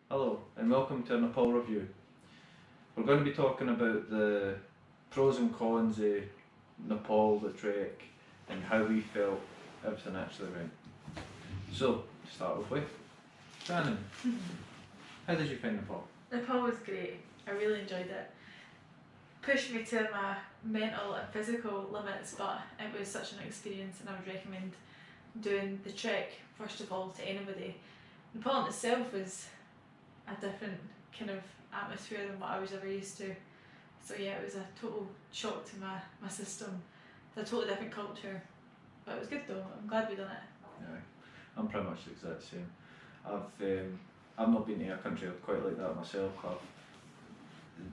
Hello and welcome to a Nepal review. We're going to be talking about the pros and cons of Nepal, the trek, and how we felt everything actually went. So, to start off with, Shannon, how did you find Nepal? Nepal was great. I really enjoyed it. Pushed me to my mental and physical limits, but it was such an experience, and I would recommend doing the trek first of all to anybody. Nepal in itself was a different kind of atmosphere than what I was ever used to. So yeah, it was a total shock to my system. It's a totally different culture, but it was good though. I'm glad we done it. Yeah, I'm pretty much the exact same. I've not been to a country quite like that myself.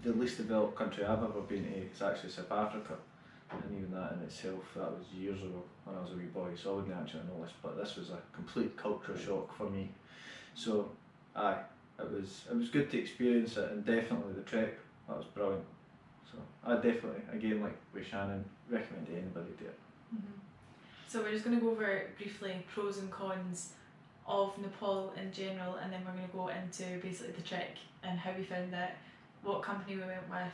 The least developed country I've ever been to is actually South Africa, and even that in itself, that was years ago when I was a wee boy, so I wouldn't actually know this, but this was a complete culture shock for me. So, aye, it was good to experience it, and definitely the trek, that was brilliant. So I definitely, again, like with Shannon, recommend anybody do it. Mm-hmm. So we're just going to go over briefly pros and cons of Nepal in general, and then we're going to go into basically the trek and how we found it, what company we went with,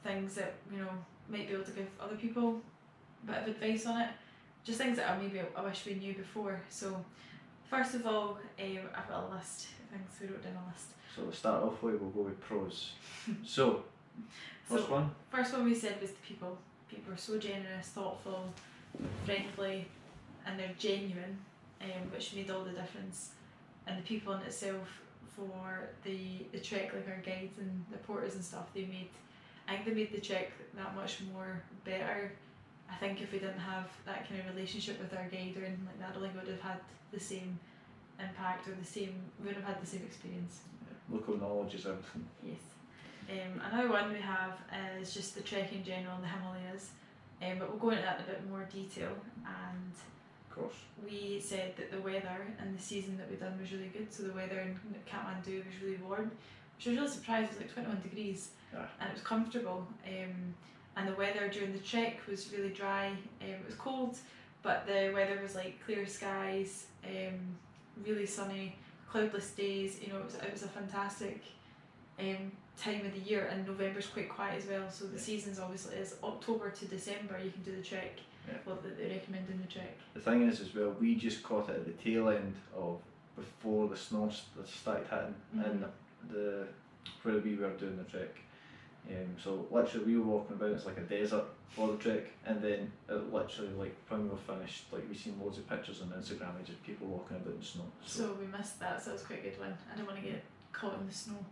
things that might be able to give other people a bit of advice on it, just things that I wish we knew before. So first of all, I've got a list of things we wrote down a list. So to start off with, we'll go with pros. So, first one we said was the people. People are so generous, thoughtful, friendly, and they're genuine, which made all the difference. And the people in itself for the trek, like our guides and the porters and stuff, I think they made the trek that much more better. I think if we didn't have that kind of relationship with our guide or anything like that, I don't think we would have had the same impact or we wouldn't have had the same experience. Yeah, local knowledge is everything. Yes. Another one we have is just the trek in general in the Himalayas, but we'll go into that in a bit more detail. And of course, we said that the weather and the season that we done was really good. So the weather in Kathmandu was really warm, which I was really surprised. It was like 21 degrees, and it was comfortable. And the weather during the trek was really dry. It was cold, but the weather was like clear skies, really sunny, cloudless days. It was a fantastic time of the year, and November's quite quiet as well. So the seasons obviously is October to December. You can do the trek. Yeah. Well, they recommend doing the trek. The thing is, as well, we just caught it at the tail end of before the snow started hitting in the where we were doing the trek. So literally we were walking about, it's like a desert for the trek, and then it literally, like when we were finished, like we seen loads of pictures on Instagram of just people walking about in snow. So we missed that, so it was quite a good one. I don't want to get caught in the snow.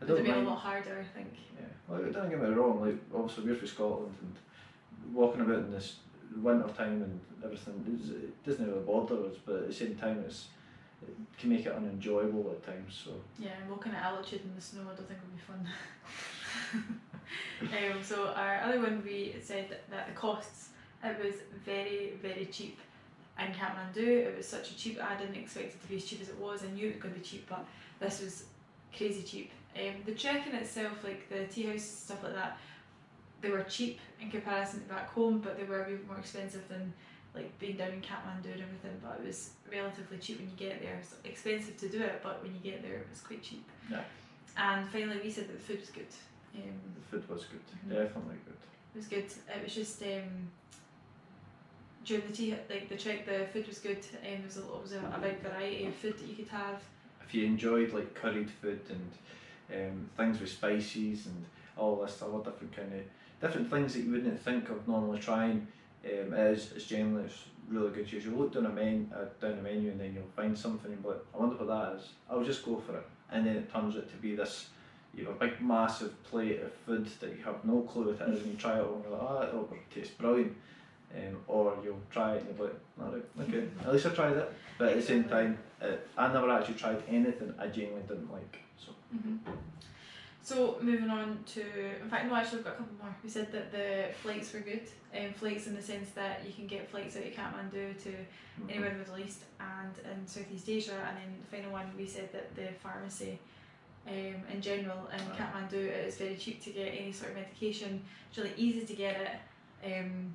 It would be a lot harder, I think. Yeah, well, don't get me wrong, like obviously we're from Scotland, and walking about in this winter time and everything, it doesn't really bother us, but at the same time it can make it unenjoyable at times. So yeah, and walking at altitude in the snow I don't think would be fun. So our other one, we said that the costs, it was very, very cheap in Kathmandu. It was such a cheap, I didn't expect it to be as cheap as it was. I knew it was going to be cheap, but this was crazy cheap. The trek in itself, like the tea house, stuff like that, they were cheap in comparison to back home, but they were a bit more expensive than like being down in Kathmandu and everything. But it was relatively cheap when you get there. It's expensive to do it, but when you get there it was quite cheap. yeah, And finally we said that the food was good. the food was good, definitely good. It was good. It was just during the trek, the food was good. There was a big variety of food that you could have. If you enjoyed like curried food and things with spices and all this other different things that you wouldn't think of normally trying, it's generally really good. You look down the menu and then you'll find something and be like, I wonder what that is. I'll just go for it, and then it turns out to be this. You have a big massive plate of food that you have no clue what it is, and you try it all and you're like, oh, it tastes brilliant. Or you'll try it and you'll be like, alright, okay, at least I tried it. But at the same time, I never actually tried anything I genuinely didn't like. So. So moving on to, in fact no, actually I've got a couple more. We said that the flights were good. Flights in the sense that you can get flights out of Kathmandu to anywhere in the Middle East and in Southeast Asia. And then the final one, we said that the pharmacy in general in Kathmandu, it is very cheap to get any sort of medication. It's really easy to get it, and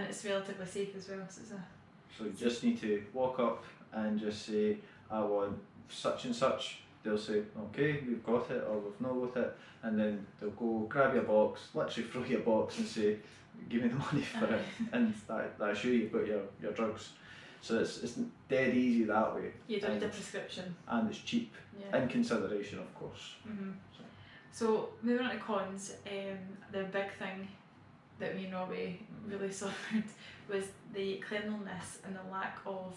it's relatively safe as well. So you just need to walk up and just say, I want such and such they'll say, okay, we've got it or we've not got it, and then they'll go grab your box, literally throw you a box and say, give me the money for it, and that's you, you've got your drugs. So it's dead easy that way. You don't need a prescription. And it's cheap, in consideration, of course. So moving on to cons, the big thing that me and Robbie really suffered was the cleanliness and the lack of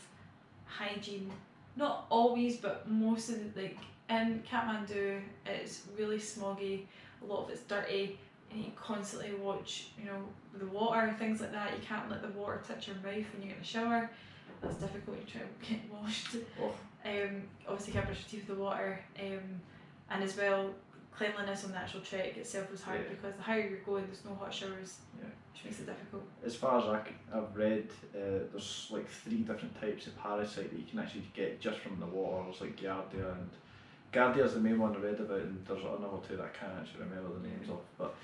hygiene. Not always, but most of the, like in Kathmandu, it's really smoggy. A lot of it's dirty, and you constantly watch, you know, the water, things like that. You can't let the water touch your mouth when you get in the shower. That's difficult. You try to get washed. Obviously, can't brush your teeth with the water, and as well, cleanliness on the actual trek itself was hard because the higher you're going, there's no hot showers, which makes it difficult. As far as I've read, there's like 3 different types of parasite that you can actually get just from the water. There's like Giardia, and Giardia's the main one I read about, and there's another 2 that I can't actually remember the names of. But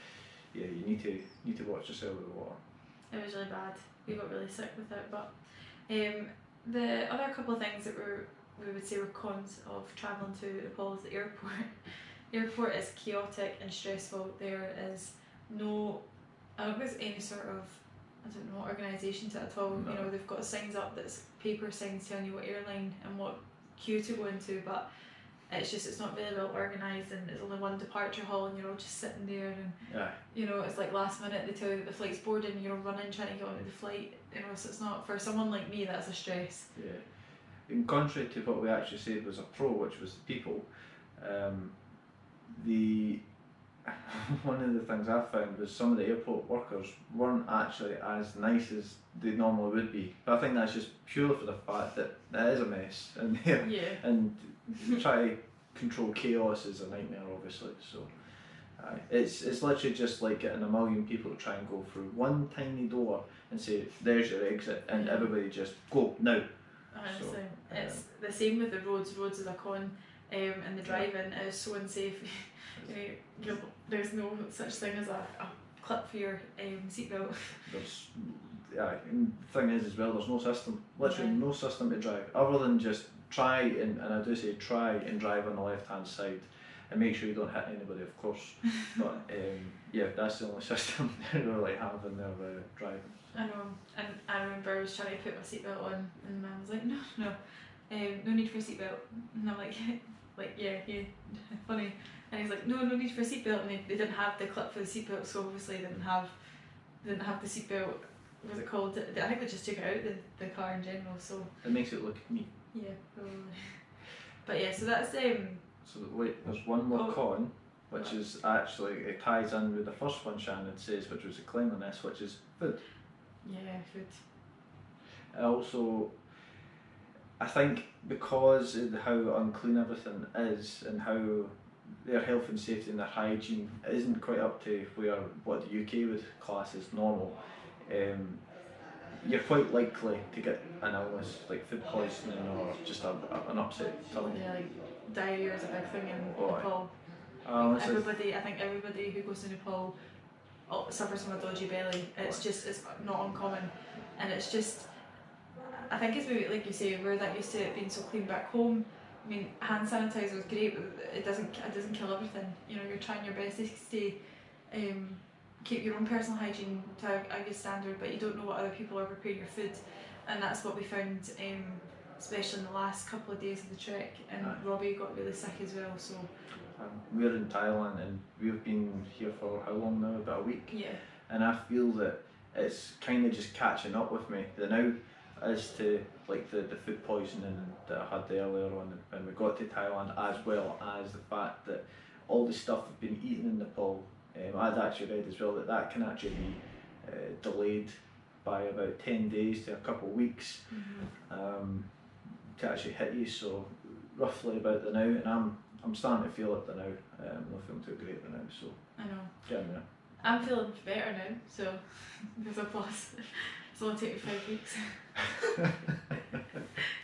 yeah, you need to watch yourself with the water. It was really bad. We got really sick with it. But the other couple of things that we would say were cons of travelling to Nepal is the airport. The airport is chaotic and stressful. There is no, I don't think there's any sort of, I don't know, organisation to it at all. No. You know, they've got signs up that's paper signs telling you what airline and what queue to go into, but it's not very well organised, and there's only one departure hall, and you're all just sitting there, and you know, it's like last minute they tell you that the flight's boarded and you're running trying to get onto the flight, you know, so it's not, for someone like me, that's a stress. Yeah. In contrary to what we actually said was a pro, which was the people, one of the things I found was some of the airport workers weren't actually as nice as they normally would be. But I think that's just purely for the fact that it is a mess in there, and try to control chaos is a nightmare, obviously. So it's literally just like getting a million people to try and go through one tiny door and say, there's your exit, and everybody just go now. So, it's the same with the roads. Roads is a con, and the driving is so unsafe. There's no such thing as a clip for your seatbelt. And the thing is as well, there's no system, literally no system to drive, other than just try and I do say try and drive on the left hand side and make sure you don't hit anybody, of course. But that's the only system they really have in their driving. I know, and I remember I was trying to put my seatbelt on, and the man was like, no need for a seatbelt, and I'm like yeah, funny. And he's like, no need for a seatbelt, and they didn't have the clip for the seatbelt, so obviously they didn't have the seatbelt. What was it called? I think they just took it out the car in general. So it makes it look neat. Yeah, probably. But yeah, so that's So wait, there's one more con, which is actually, it ties in with the first one Shannon says, which was the cleanliness, which is food. Yeah, food. Also, I think because of how unclean everything is and how their health and safety and their hygiene isn't quite up to what the UK would class as normal, you're quite likely to get an illness like food poisoning or just an upset tummy. Yeah, like diarrhea is a big thing in Nepal. I think everybody who goes to Nepal suffers from a dodgy belly. It's not uncommon, and it's just, I think it's maybe like you say, we're that used to it being so clean back home. I mean, hand sanitizer is great, but it doesn't kill everything. You know, you're trying your best to stay, keep your own personal hygiene to a good standard, but you don't know what other people are preparing your food, and that's what we found, especially in the last couple of days of the trek. And Robbie got really sick as well. So we're in Thailand, and we've been here for how long now? About a week. Yeah. And I feel that it's kind of just catching up with me now as to like the food poisoning that I had earlier on when we got to Thailand, as well as the fact that all the stuff we've been eating in Nepal, I'd actually read as well that can actually be delayed by about 10 days to a couple of weeks to actually hit you. So roughly about the now, and I'm starting to feel it the now. I'm not feeling too great the now, so I know. Getting there. I'm feeling better now, so there's a plus. It's only taken 5 weeks.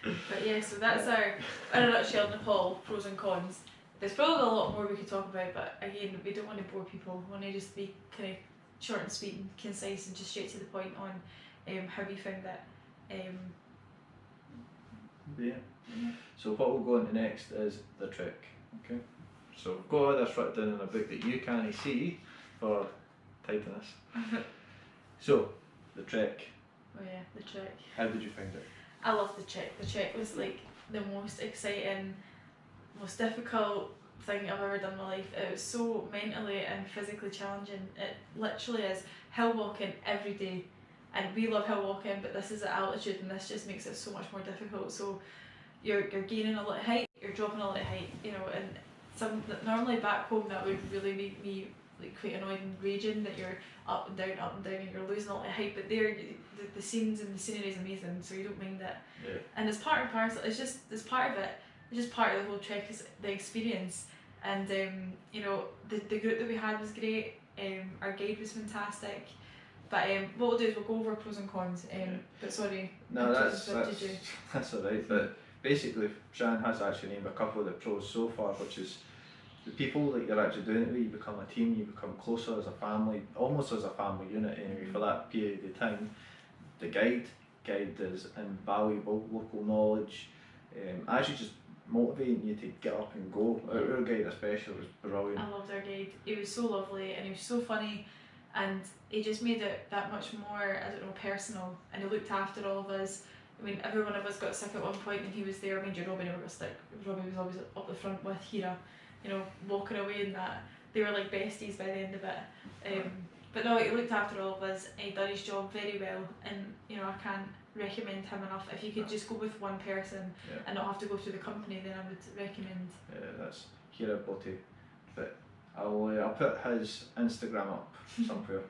But yeah, so that's our, in a nutshell, Nepal pros and cons. There's probably a lot more we could talk about, but again, we don't want to bore people. We want to just be kind of short and sweet and concise and just straight to the point on how we found it. So what we'll go into next is the trek. Okay. So we've got all this written down in a book that you can't see for tidiness. So, the trek. Oh yeah, the trek. How did you find it? I loved the trek. The trek was like the most exciting, most difficult thing I've ever done in my life. It was so mentally and physically challenging. It literally is hill walking every day. And we love hill walking, but this is at altitude and this just makes it so much more difficult. So you're gaining a lot of height, you're dropping a lot of height, you know, and normally back home that would really make me like quite annoyed and raging that you're up and down and you're losing a lot of height, but there the scenes and the scenery is amazing, so you don't mind it. Yeah. And it's part and parcel, it's part of it, it's just part of the whole trek, is the experience. And you know, the group that we had was great, our guide was fantastic, but what we'll do is we'll go over pros and cons, but sorry. No, that's alright, but basically Shannon has actually named a couple of the pros so far, which is the people that you're actually doing it with. You become a team, you become closer as a family, almost as a family unit anyway, for that period of time. The guide is invaluable, local knowledge, actually just motivating you to get up and go. Our guide especially was brilliant. I loved our guide, he was so lovely and he was so funny, and he just made it that much more, I don't know, personal, and he looked after all of us. I mean, every one of us got sick at one point and he was there. I mean, Robbie never got sick. Robbie was always up the front with Hira, you know, walking away and that. They were like besties by the end of it. But no, he looked after all of us and he done his job very well, and you know, I can't recommend him enough. If you could just go with one person and not have to go through the company, then I would recommend. That's Hira Botti. But I'll put his Instagram up somewhere.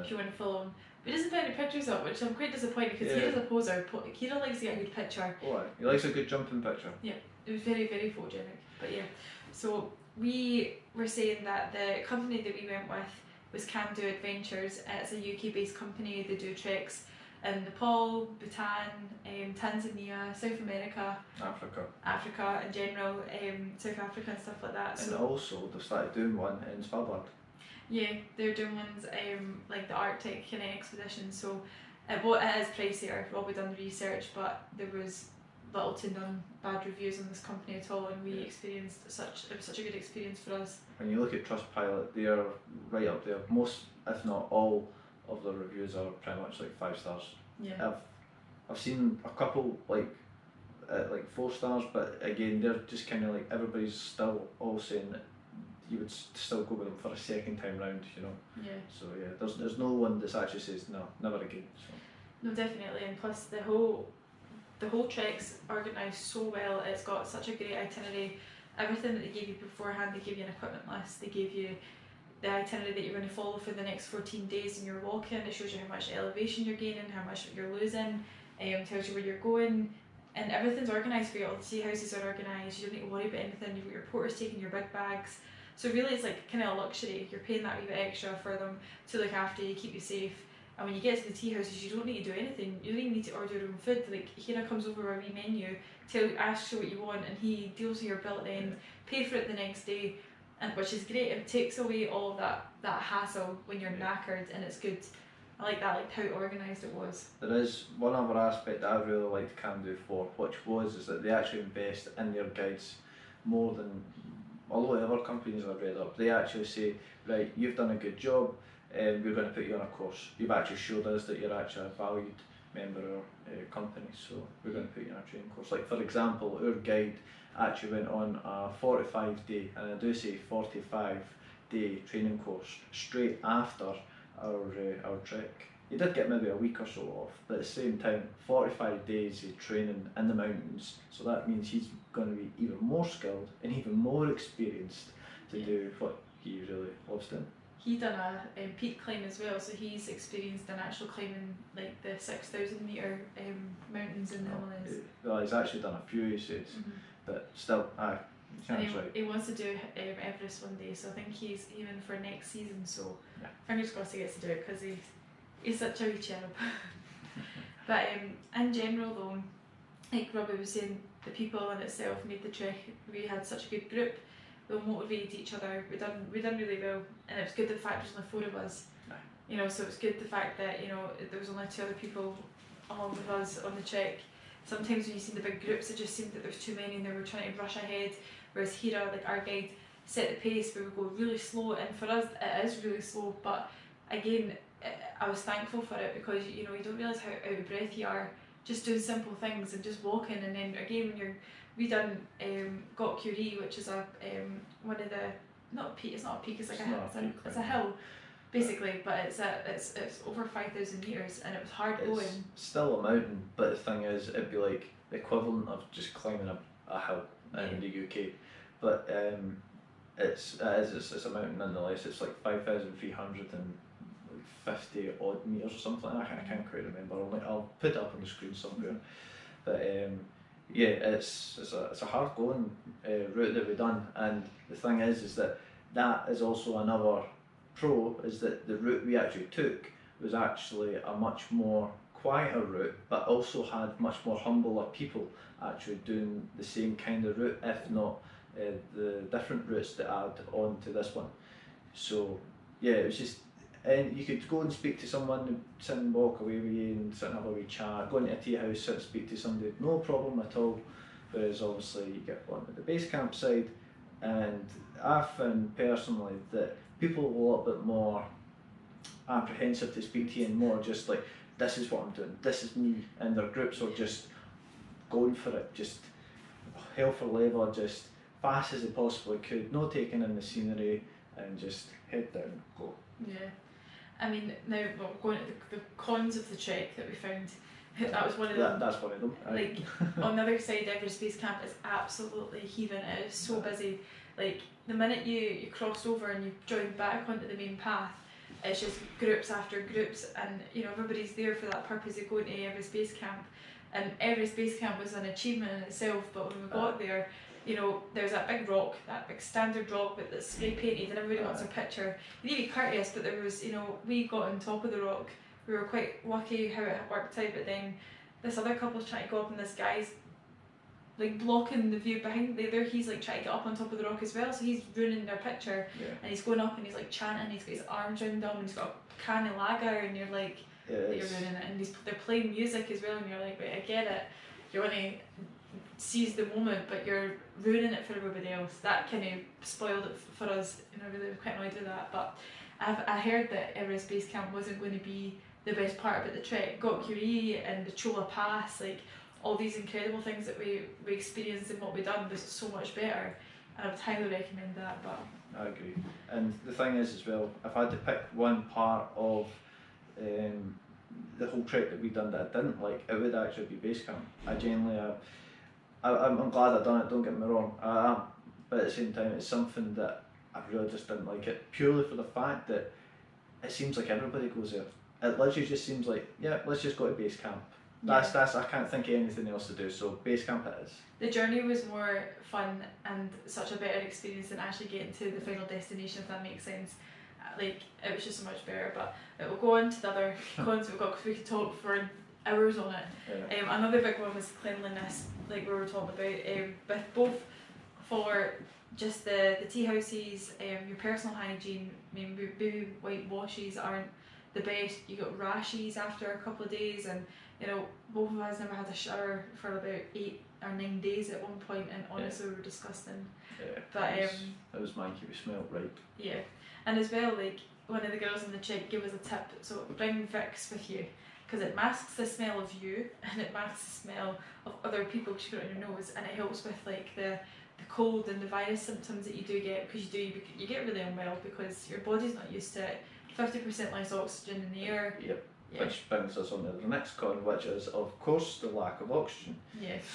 If you want to follow him. But he doesn't put any pictures up, which I'm quite disappointed because Kira's a poser. Kira likes to get a good picture. Oh, he likes a good jumping picture. Yeah, it was very, very photogenic. But yeah, so we were saying that the company that we went with was Can Do Adventures. It's a UK based company. They do treks in Nepal, Bhutan, Tanzania, South America, Africa in general, South Africa and stuff like that. And also they've started doing one in Svalbard. Yeah, they're doing ones like the Arctic kind of expedition, so it is pricier. Robbie done the research, but there was little to none bad reviews on this company at all, and we experienced it was such a good experience for us. When you look at Trustpilot, they are right up there. Most, if not all, of the reviews are pretty much like 5 stars. Yeah. I've seen a couple like 4 stars, but again they're just kind of like everybody's still all saying that you would still go with them for a second time round, you know. Yeah. So yeah, there's no one that actually says no, never again. So. No, definitely, and plus the whole trek's organised so well. It's got such a great itinerary. Everything that they gave you beforehand, they gave you an equipment list. They gave you the itinerary that you're going to follow for the next 14 days and you're walking. It shows you how much elevation you're gaining, how much you're losing, tells you where you're going, and everything's organised for you. All the tea houses are organised, you don't need to worry about anything. You've got your porters taking your big bags. So really it's like kind of a luxury. You're paying that wee bit extra for them to look after you, keep you safe. And when you get to the tea houses, you don't need to do anything. You don't even need to order your own food. Like, Hira comes over a wee menu, asks you what you want, and he deals with your bill at the end, pay for it the next day, and which is great. It takes away all of that hassle when you're knackered, and it's good. I like that, like how organised it was. There is one other aspect that I really liked Can Do for, which is that they actually invest in their guides more than a lot of other companies I've read up. They actually say, right, you've done a good job, we're going to put you on a course. You've actually showed us that you're actually a valued member of our company, so we're going to put you on a training course. Like for example, our guide actually went on a 45-day, and I do say 45-day training course straight after our trek. He did get maybe a week or so off, but at the same time, 45 days of training in the mountains, so that means he's going to be even more skilled and even more experienced to do what he really loves doing. He done a peak climb as well, so he's experienced an actual climbing like the 6,000 metre mountains in the Himalayas. Well, he's actually done a few, he says, but still, and he wants to do Everest one day, so I think he's even for next season, so fingers crossed he gets to do it because he's such a wee cherub. But in general though, like Robbie was saying, the people in itself made the trek. We had such a good group. We motivated each other. We done really well, and it was good the fact there was only 4 of us. You know, so it's good the fact that, you know, there was only 2 other people along with us on the trek. sometimes when you see the big groups, it just seemed that there's too many and they were trying to rush ahead. Whereas Hira, like our guide, set the pace where we go really slow, and for us it is really slow. But again, I was thankful for it, because you don't realise how out of breath you are just doing simple things and just walking. And then again, when we done Got Curie, which is a one of the, not a peak, it's not a peak, it's like it's a hill basically, but it's over 5,000 metres, and it was hard going. It's still a mountain, but the thing is, it'd be like the equivalent of just climbing a hill in the UK. But it's a mountain nonetheless. It's like 5,350 odd metres or something. I can't quite remember. I'll put it up on the screen somewhere. But yeah, it's a hard going route that we've done, and the thing is that is also another pro, is that the route we actually took was actually a much more quieter route, but also had much more humbler people actually doing the same kind of route, if not the different routes that add on to this one. So yeah, it was just, and you could go and speak to someone, sit and walk away with you and sit and have a wee chat, go into a tea house, sit and speak to somebody, no problem at all. Whereas obviously you get onto the base camp side, and I found personally that people are a lot bit more apprehensive to speak to you, and more just like, this is what I'm doing, this is me, and their groups are just going for it, just hell for leather, just fast as they possibly could, no taking in the scenery, and just head down, go. Yeah, I mean, now going to the cons of the trek that we found, that was one of them. That's one of them. Like on the other side, Everest Base Camp is absolutely heaving. It is so busy. Like the minute you cross over and you join back onto the main path, it's just groups after groups, and everybody's there for that purpose of going to Everest Base Camp. And Everest Base Camp was an achievement in itself, but when we got there, there's that big rock, that big standard rock that's spray painted, and everybody wants a picture. You need to be courteous, but there was, we got on top of the rock. We were quite lucky how it worked out, but then this other couple's trying to go up, and this guy's like blocking the view behind the other. He's like trying to get up on top of the rock as well, so he's ruining their picture. And he's going up and he's like chanting, he's got his arms round him, and he's got a can of lager, and you're like, you're ruining it. And they're playing music as well, and you're like, right, I get it, you want to seize the moment, but you're ruining it for everybody else. That kind of spoiled it for us, and I really was quite annoyed with that. But I heard that Everest Base Camp wasn't going to be the best part about the trek. Got Curie and the Chola Pass, like all these incredible things that we experienced and what we done was so much better, and I would highly recommend that. But I agree. And the thing is as well, if I had to pick one part of the whole trek that we done that I didn't like, it would actually be base camp. I genuinely, I'm glad I done it, don't get me wrong, I am, but at the same time it's something that I really just didn't like it, purely for the fact that it seems like everybody goes there. It literally just seems like, yeah, let's just go to base camp. That's I can't think of anything else to do, so base camp it is. The journey was more fun and such a better experience than actually getting to the final destination, if that makes sense. Like, it was just so much better, but it will go on to the other cons we've got, because we could talk for hours on it. Another big one was cleanliness, like we were talking about, but both for just the tea houses, your personal hygiene. I mean, baby white washes aren't the best. You got rashes after a couple of days, and both of us never had a shower for about 8 or 9 days at one point, and honestly we were disgusting. But it was manky, we smelled right. Yeah, and as well, like one of the girls in the trek gave us a tip, so bring Vicks with you, because it masks the smell of you and it masks the smell of other people because you put it on your nose, and it helps with like the cold and the virus symptoms that you do get, because you get really unwell because your body's not used to it. 50% less oxygen in the air. Which brings us on to the next con, which is of course the lack of oxygen.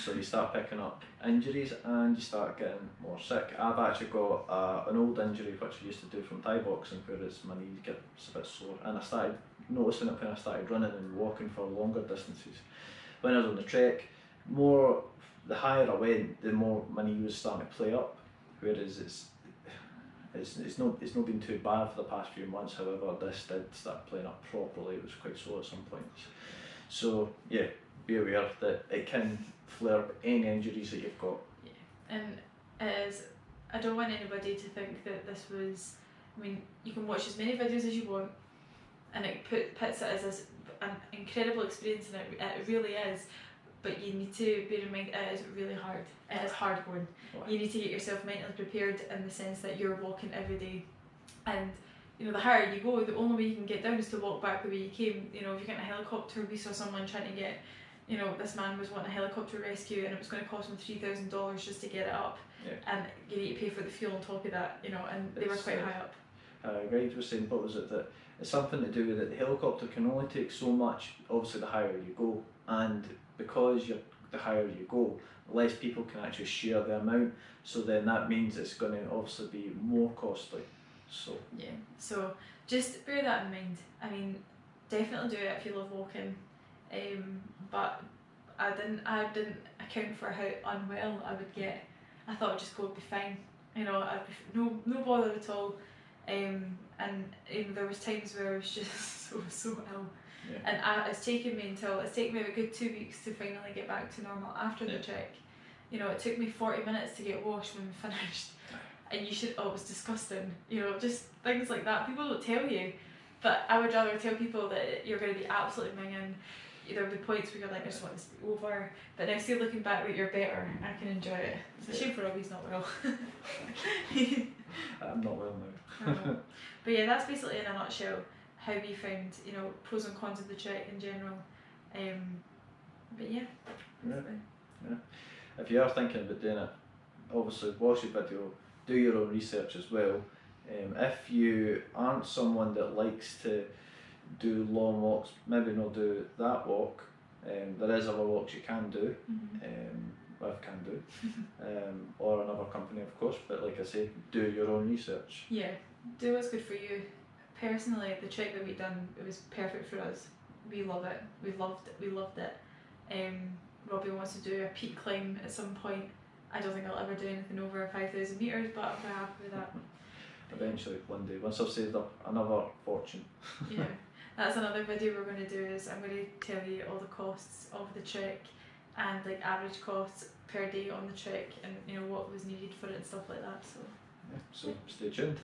So you start picking up injuries and you start getting more sick. I've actually got an old injury which I used to do from Thai boxing, where my knee gets a bit sore, and I started noticing it when I started running and walking for longer distances. When I was on the trek, the higher I went, the more my knee was starting to play up, whereas it's not been too bad for the past few months. However, this did start playing up properly. It was quite sore at some points. So yeah, be aware that it can flare up any injuries that you've got. And I don't want anybody to think that this was, I mean, you can watch as many videos as you want, and it puts it as an incredible experience, and it really is. but you need to bear in mind it is really hard. It is hard going. Wow. You need to get yourself mentally prepared in the sense that you're walking every day, and you know, the higher you go, the only way you can get down is to walk back the way you came. You know, if you're getting a helicopter, we saw someone trying to get, you know, this man was wanting a helicopter rescue and it was going to cost him $3,000 just to get it up, and you need to pay for the fuel on top of that, you know, and they were quite high up. Guide was saying, what was it, that it's something to do with it, the helicopter can only take so much, obviously the higher you go, and because the higher you go, less people can actually share the amount, so then that means it's going to obviously be more costly. So yeah, so just bear that in mind. I mean, definitely do it if you love walking, but I didn't account for how unwell I would get. I thought I'd just go, it'd be fine, you know, I'd be no bother at all, and there was times where I was just so ill, and it's taken me a good 2 weeks to finally get back to normal after the trek. You know, it took me 40 minutes to get washed when we finished. And you should, oh, it was disgusting, you know, just things like that. People don't tell you, but I would rather tell people that you're going to be absolutely minging. There'll be points where you're like, I just want this to be over, but now see, looking back, you're better. I can enjoy it. It's a shame for Robbie's not well. I'm not well now. But yeah, that's basically in a nutshell how we found, you know, pros and cons of the trek in general. But yeah. If you are thinking about doing it, obviously watch the video, do your own research as well. If you aren't someone that likes to do long walks, maybe not do that walk. There is other walks you can do, or another company of course, but like I say, do your own research. Yeah, do what's good for you. Personally, the trek that we done, it was perfect for us. We love it. We loved it. Robbie wants to do a peak climb at some point. I don't think I'll ever do anything over 5,000 metres, but I'm quite happy with that. Eventually, one day, once I've saved up another fortune. Yeah, that's another video we're going to do, is I'm going to tell you all the costs of the trek and like average costs per day on the trek, and you know what was needed for it and stuff like that. So stay tuned.